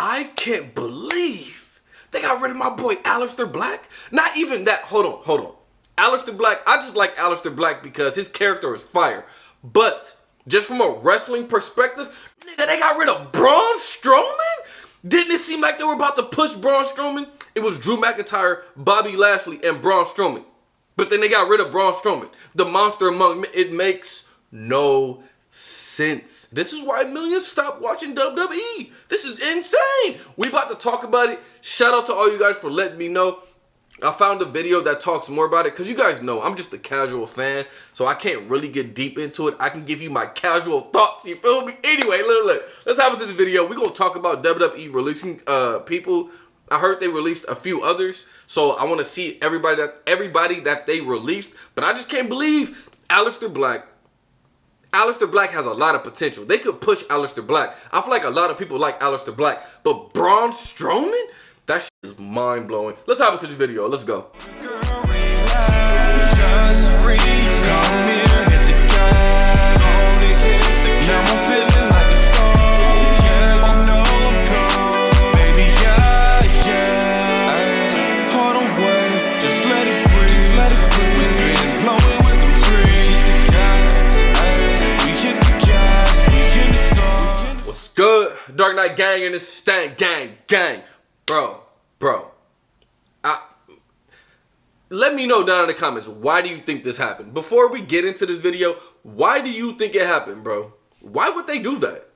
I can't believe they got rid of my boy Aleister Black. Not even that. Hold on. Aleister Black, I just like Aleister Black because his character is fire. But just from a wrestling perspective, nigga, they got rid of Braun Strowman? Didn't it seem like they were about to push Braun Strowman? It was Drew McIntyre, Bobby Lashley, and Braun Strowman. But then they got rid of Braun Strowman. The monster among men. It makes no sense. This is why millions stop watching WWE. This is insane. We about to talk about it. Shout out to all you guys for letting me know. I found a video that talks more about it because you guys know I'm just a casual fan, so I can't really get deep into it. I can give you my casual thoughts, you feel me? Anyway, look. Let's hop into this video. We're going to talk about WWE releasing people. I heard they released a few others, so I want to see everybody that they released, but I just can't believe Aleister Black. Aleister Black has a lot of potential. They could push Aleister Black. I feel like a lot of people like Aleister Black, but Braun Strowman? That shit is mind-blowing. Let's hop into this video. Let's go. What's good? Dark Knight Gang and this stank gang. Bro, let me know down in the comments, why do you think this happened? Before we get into this video, why do you think it happened, bro? Why would they do that?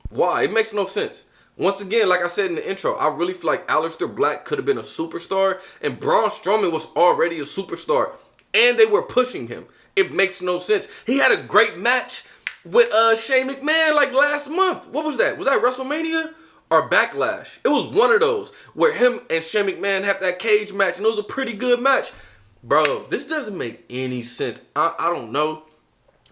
Why? It makes no sense. Once again, like I said in the intro, I really feel like Aleister Black could have been a superstar, and Braun Strowman was already a superstar, and they were pushing him. It makes no sense. He had a great match with Shane McMahon like last month. What was that? Was that WrestleMania? Or Backlash? It was one of those where him and Shane McMahon have that cage match, and it was a pretty good match. Bro, this doesn't make any sense. I don't know.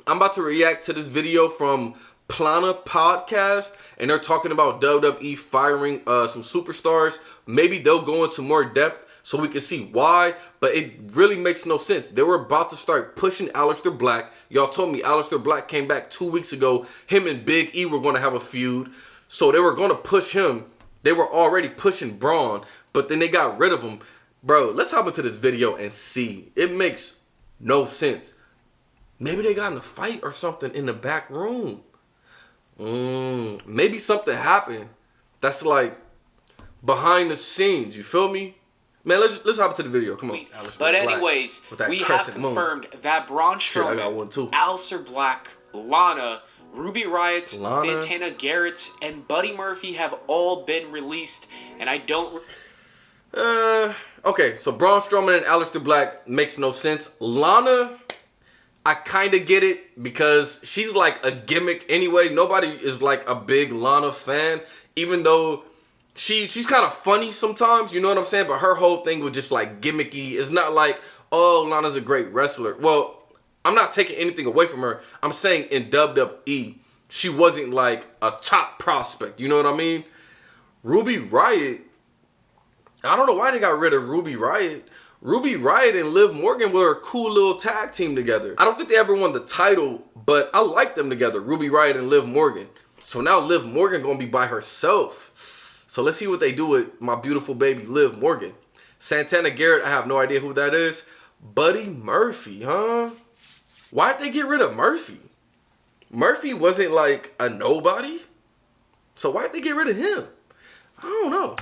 I'm about to react to this video from Plana Podcast, and they're talking about WWE firing some superstars. Maybe they'll go into more depth so we can see why, but it really makes no sense. They were about to start pushing Aleister Black. Y'all told me Aleister Black came back 2 weeks ago. Him and Big E were going to have a feud. So they were going to push him. They were already pushing Braun, but then they got rid of him. Bro, let's hop into this video and see. It makes no sense. Maybe they got in a fight or something in the back room. Maybe something happened that's like behind the scenes. You feel me? Man, let's hop into the video. Come on. But anyways, we have confirmed that Braun Strowman, Aleister Black, Lana, Ruby Riot, Santana Garrett, and Buddy Murphy have all been released, and I don't... Okay, so Braun Strowman and Aleister Black makes no sense. Lana, I kind of get it because she's like a gimmick anyway. Nobody is like a big Lana fan, even though she's kind of funny sometimes, you know what I'm saying? But her whole thing was just like gimmicky. It's not like, oh, Lana's a great wrestler. Well, I'm not taking anything away from her. I'm saying in WWE, she wasn't like a top prospect. You know what I mean? Ruby Riot, I don't know why they got rid of Ruby Riot. Ruby Riot and Liv Morgan were a cool little tag team together. I don't think they ever won the title, but I like them together, Ruby Riot and Liv Morgan. So now Liv Morgan gonna be by herself. So let's see what they do with my beautiful baby Liv Morgan. Santana Garrett, I have no idea who that is. Buddy Murphy, huh? Why'd they get rid of Murphy? Murphy wasn't like a nobody. So why'd they get rid of him? I don't know.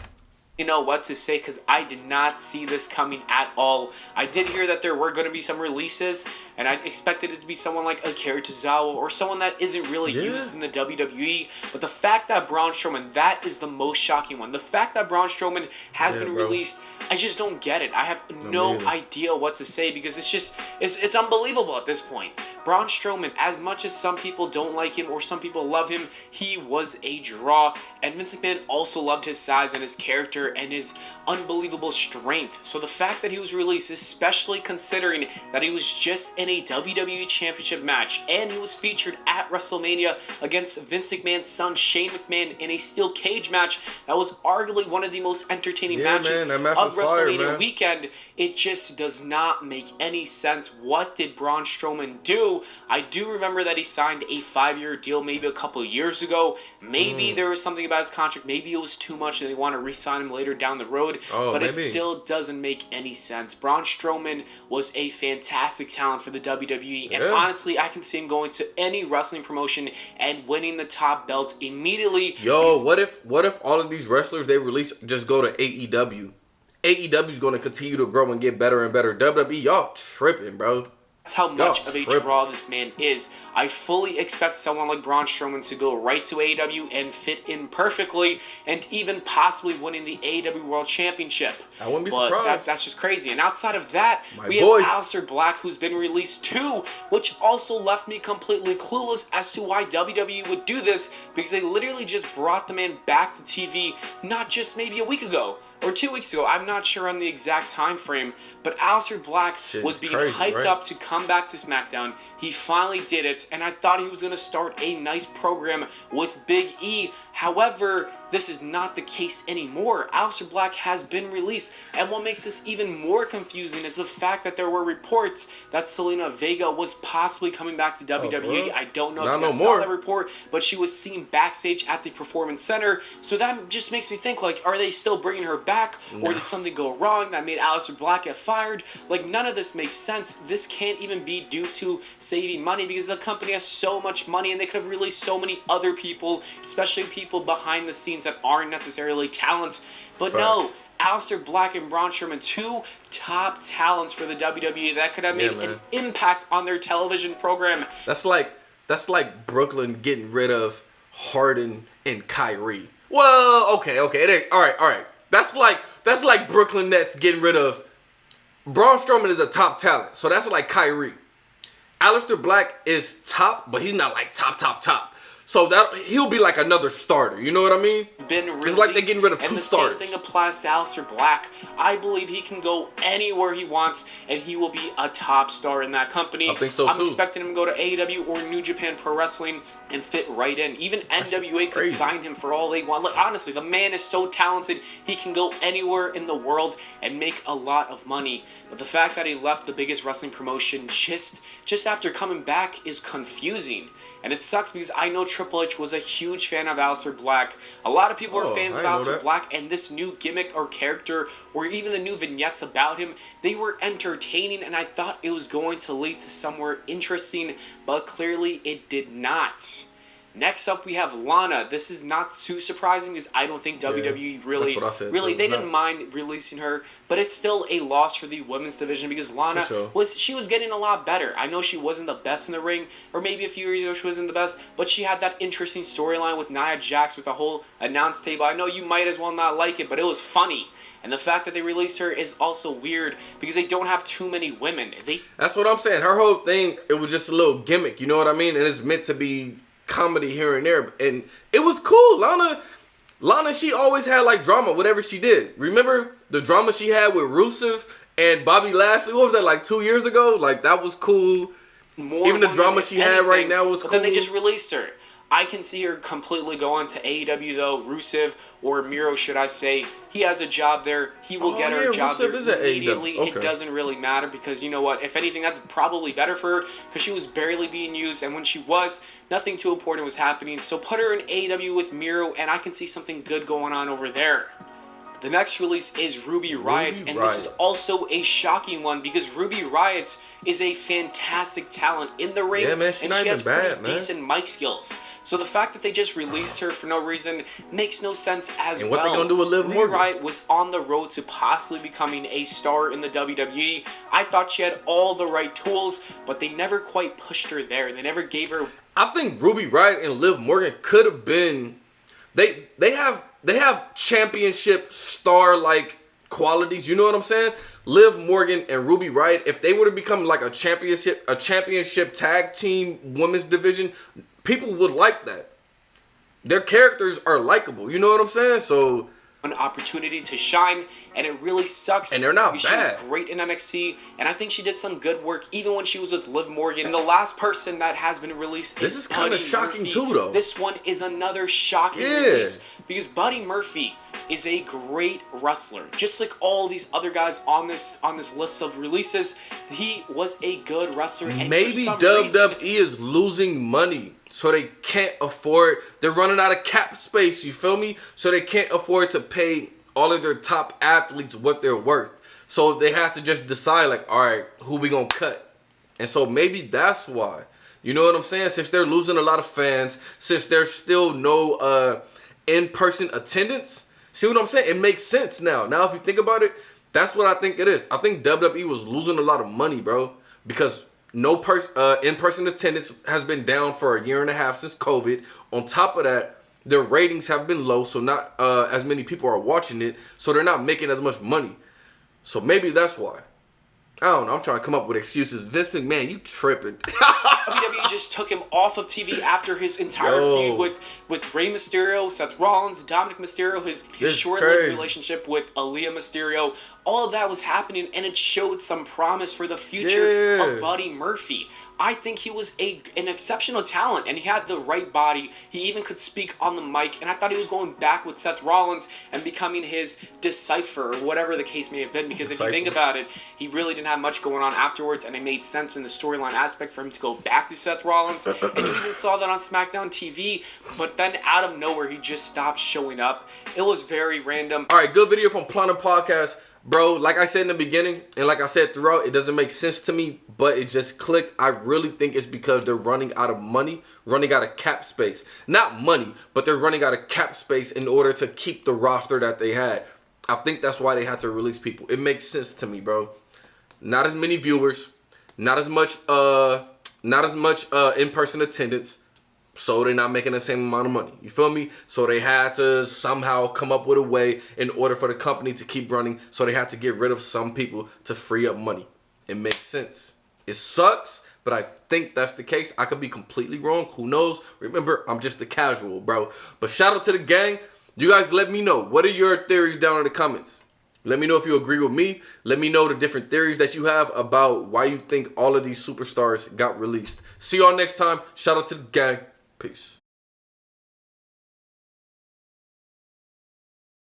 You know what to say, because I did not see this coming at all. I did hear that there were going to be some releases, and I expected it to be someone like Akira Tozawa or someone that isn't really used in the WWE. But the fact that Braun Strowman, that is the most shocking one. The fact that Braun Strowman has been released, I just don't get it. I have no idea what to say because it's unbelievable at this point. Braun Strowman, as much as some people don't like him or some people love him, he was a draw. And Vince McMahon also loved his size and his character. character and his unbelievable strength. So the fact that he was released, especially considering that he was just in a WWE Championship match and he was featured at WrestleMania against Vince McMahon's son Shane McMahon in a steel cage match that was arguably one of the most entertaining matches of WrestleMania weekend, it just does not make any sense. What did Braun Strowman do? I do remember that he signed a 5-year deal maybe a couple of years ago. Maybe there was something about his contract. Maybe it was too much and they want to re-sign him later down the road. But it still doesn't make any sense. Braun Strowman was a fantastic talent for the WWE. And honestly, I can see him going to any wrestling promotion and winning the top belt immediately. Yo, what if all of these wrestlers they release just go to AEW? AEW is going to continue to grow and get better and better. WWE, y'all tripping, bro. That's how much of a draw this man is. I fully expect someone like Braun Strowman to go right to AEW and fit in perfectly and even possibly winning the AEW World Championship. I wouldn't be surprised. That's just crazy. And outside of that, we have Alistar Black, who's been released too, which also left me completely clueless as to why WWE would do this, because they literally just brought the man back to TV not just maybe a week ago or 2 weeks ago. I'm not sure on the exact time frame, but Alistar Black was being hyped up to come back to SmackDown. He finally did it, and I thought he was going to start a nice program with Big E. However, this is not the case anymore. Alistar Black has been released, and what makes this even more confusing is the fact that there were reports that Zelina Vega was possibly coming back to WWE. I don't know if you guys saw that report, but she was seen backstage at the Performance Center, so that just makes me think, like, are they still bringing her back, or did something go wrong that made Alistar Black get fired? Like, none of this makes sense. This can't even be due to saving money, because the company has so much money, and they could have released so many other people, especially people behind the scenes that aren't necessarily talents. But no, Alistar Black and Braun Strowman, two top talents for the WWE that could have made an impact on their television program. That's like Brooklyn getting rid of Harden and Kyrie. Well, okay, all right. That's like Brooklyn Nets getting rid of Braun Strowman is a top talent, so that's like Kyrie. Aleister Black is top, but he's not like top. So that he'll be like another starter. You know what I mean? It's like they're getting rid of two starters. And the same thing applies to Aleister Black. I believe he can go anywhere he wants, and he will be a top star in that company. I think so too. I'm expecting him to go to AEW or New Japan Pro Wrestling and fit right in. Even NWA could sign him for all they want. Look, honestly, the man is so talented. He can go anywhere in the world and make a lot of money. But the fact that he left the biggest wrestling promotion just after coming back is confusing. And it sucks because I know Triple H was a huge fan of Aleister Black. A lot of people are fans of Aleister Black, and this new gimmick or character, or even the new vignettes about him, they were entertaining, and I thought it was going to lead to somewhere interesting, but clearly it did not. Next up, we have Lana. This is not too surprising because I don't think WWE really they didn't mind releasing her, but it's still a loss for the women's division because Lana was getting a lot better. I know she wasn't the best in the ring, or maybe a few years ago she wasn't the best, but she had that interesting storyline with Nia Jax with the whole announce table. I know you might as well not like it, but it was funny. And the fact that they released her is also weird because they don't have too many women. That's what I'm saying. Her whole thing, it was just a little gimmick. You know what I mean? And it's meant to be comedy here and there, and it was cool. Lana, she always had like drama, whatever she did. Remember the drama she had with Rusev and Bobby Lashley? What was that, like 2 years ago? Like, that was cool. Even the drama she had right now was cool. Then they just released her. I can see her completely going to AEW though. Rusev, or Miro, should I say, he has a job there. He will get her a job there immediately. It doesn't really matter because, you know what, if anything, that's probably better for her because she was barely being used, and when she was, nothing too important was happening. So put her in AEW with Miro, and I can see something good going on over there. The next release is Ruby Riot, and this is also a shocking one because Ruby Riot is a fantastic talent in the ring, and she has pretty decent mic skills. So the fact that they just released her for no reason makes no sense as well. And what they gonna do with Liv Morgan? Ruby Riot was on the road to possibly becoming a star in the WWE. I thought she had all the right tools, but they never quite pushed her there. They never gave her... I think Ruby Riot and Liv Morgan could have been... They have championship star-like qualities. You know what I'm saying? Liv Morgan and Ruby Riot, if they were to become like a championship tag team women's division, people would like that. Their characters are likable. You know what I'm saying? So an opportunity to shine, and it really sucks. And they're not because bad. She was great in NXT, and I think she did some good work even when she was with Liv Morgan. And the last person that has been released This is kind of shocking Murphy. too, though. This one is another shocking release because Buddy Murphy is a great wrestler. Just like all these other guys on this list of releases, he was a good wrestler. And maybe WWE is losing money, so they can't afford. They're running out of cap space. You feel me? So they can't afford to pay all of their top athletes what they're worth. So they have to just decide, like, all right, who we gonna cut? And so maybe that's why. You know what I'm saying? Since they're losing a lot of fans, since there's still no in-person attendance. See what I'm saying? It makes sense now. Now, if you think about it, that's what I think it is. I think WWE was losing a lot of money, bro, because no in-person attendance has been down for a year and a half since COVID. On top of that, their ratings have been low, so not as many people are watching it, so they're not making as much money. So maybe that's why. I don't know. I'm trying to come up with excuses. Vince McMahon, you tripping. WWE just took him off of TV after his entire feud with Rey Mysterio, Seth Rollins, Dominic Mysterio, his short-lived relationship with Aaliyah Mysterio. All of that was happening, and it showed some promise for the future of Buddy Murphy. I think he was an exceptional talent, and he had the right body. He even could speak on the mic, and I thought he was going back with Seth Rollins and becoming his decipher, or whatever the case may have been, because if you think about it, he really didn't have much going on afterwards, and it made sense in the storyline aspect for him to go back to Seth Rollins, and you even saw that on SmackDown TV, but then out of nowhere, he just stopped showing up. It was very random. All right, good video from Planet Podcast. Bro, like I said in the beginning, and like I said throughout, it doesn't make sense to me, but it just clicked. I really think it's because they're running out of money, running out of cap space. Not money, but they're running out of cap space in order to keep the roster that they had. I think that's why they had to release people. It makes sense to me, bro. Not as many viewers, not as much in-person attendance. So they're not making the same amount of money. You feel me? So they had to somehow come up with a way in order for the company to keep running. So they had to get rid of some people to free up money. It makes sense. It sucks, but I think that's the case. I could be completely wrong. Who knows? Remember, I'm just a casual, bro. But shout out to the gang. You guys let me know. What are your theories down in the comments? Let me know if you agree with me. Let me know the different theories that you have about why you think all of these superstars got released. See y'all next time. Shout out to the gang. Peace.